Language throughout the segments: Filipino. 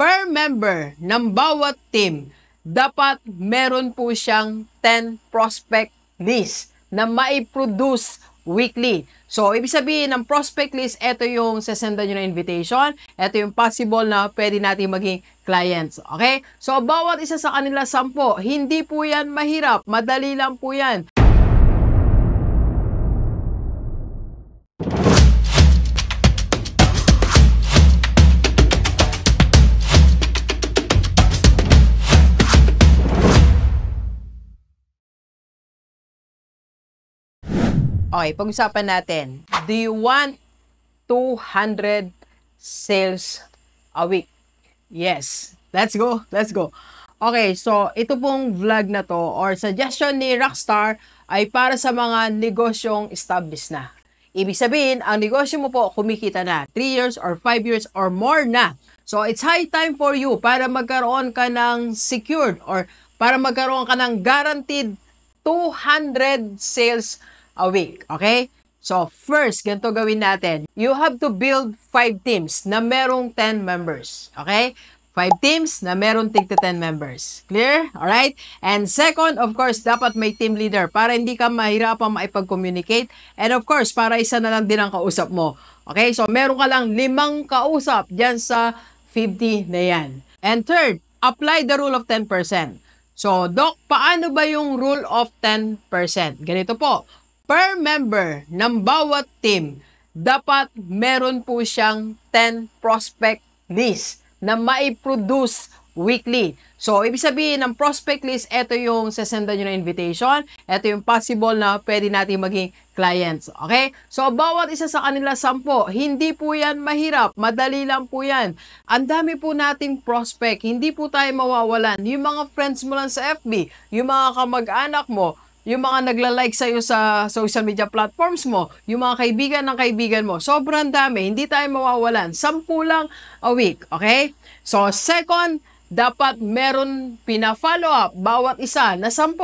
per member ng bawat team, dapat meron po siyang 10 prospect list na mai-produce weekly. So, ibig sabihin ng prospect list, ito yung sasendan nyo na invitation, ito yung possible na pwede natin maging clients. Okay? So, bawat isa sa kanila 10, hindi po yan mahirap, madali lang po yan. Okay, pag-usapan natin. Do you want 200 sales a week? Yes. Let's go. Let's go. Okay, so ito pong vlog na to or suggestion ni Rockstar ay para sa mga negosyong established na. Ibig sabihin, ang negosyo mo po kumikita na 3 years or 5 years or more na. So it's high time for you para magkaroon ka ng secured or para magkaroon ka ng guaranteed 200 sales a week. Okay? So, first, ganito gawin natin. You have to build 5 teams na merong 10 members. Okay? 5 teams na merong tig 10 members. Clear? Alright? And second, of course, dapat may team leader para hindi ka mahirapang maipag-communicate. And of course, para isa na lang din ang kausap mo. Okay? So, meron ka lang 5 kausap dyan sa 50 na yan. And third, apply the rule of 10%. So, Doc, paano ba yung rule of 10%? Ganito po. Per member ng bawat team, dapat meron po siyang 10 prospect list na mai-produce weekly. So, ibig sabihin ng prospect list, ito yung sasendan nyo na invitation, ito yung possible na pwede natin maging clients. Okay? So, bawat isa sa kanila 10, hindi po yan mahirap, madali lang po yan. Ang dami po nating prospect, hindi po tayo mawawalan. Yung mga friends mo lang sa FB, yung mga kamag-anak mo, yung mga nagla-like sa'yo sa social media platforms mo, yung mga kaibigan ng kaibigan mo, sobrang dami, hindi tayo mawawalan. 10 lang a week, okay? So, second, dapat meron pina-follow up bawat isa na 10,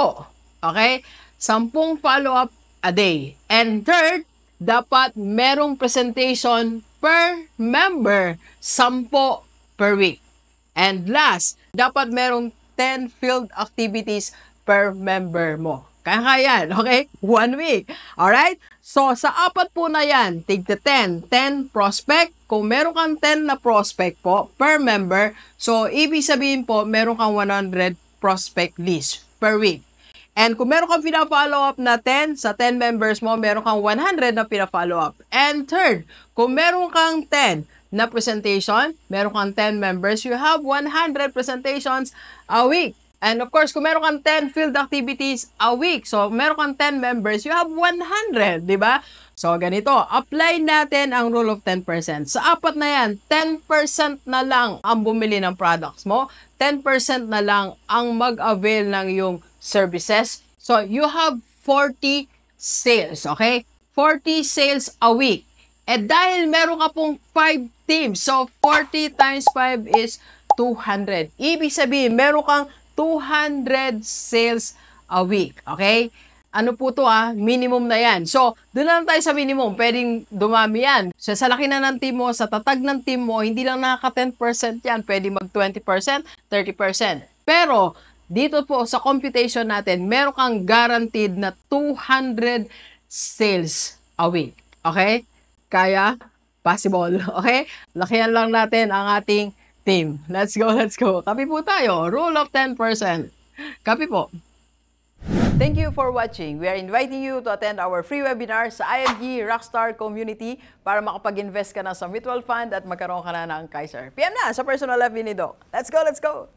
okay? 10 follow-up a day. And third, dapat merong presentation per member, 10 per week. And last, dapat merong 10 field activities per member mo. Kaya yan, okay? 1 week. Alright? So, sa 4 po na yan, tig 10 prospect. Kung meron kang 10 na prospect po per member, so, ibig sabihin po, meron kang 100 prospect list per week. And kung meron kang pina-follow up na 10, sa 10 members mo, meron kang 100 na pina-follow up. And third, kung meron kang 10 na presentation, meron kang 10 members, you have 100 presentations a week. And of course, kung meron kang 10 field activities a week, so meron kang 10 members, you have 100, di ba? So, ganito, apply natin ang rule of 10%. Sa 4 na yan, 10% na lang ang bumili ng products mo, 10% na lang ang mag-avail ng iyong services. So, you have 40 sales, okay? 40 sales a week. Eh, dahil meron ka pong 5 teams, so 40 times 5 is 200. Ibig sabihin, meron kang 200 sales a week. Okay? Ano po to minimum na yan. So, doon lang tayo sa minimum. Pwedeng dumami yan. So, sa laki na ng team mo, sa tatag ng team mo, hindi lang nakaka 10% yan. Pwede mag 20%, 30%. Pero, dito po sa computation natin, meron kang guaranteed na 200 sales a week. Okay? Kaya, possible. Okay? Lakihan lang natin ang ating team. Let's go, let's go. Copy po tayo. Rule of 10%. Copy po. Thank you for watching. We are inviting you to attend our free webinar sa IMG Rockstar Community para makapag-invest ka na sa mutual fund at magkaroon ka na ng Kaiser. PM na sa personal FB ni Doc. Let's go, let's go!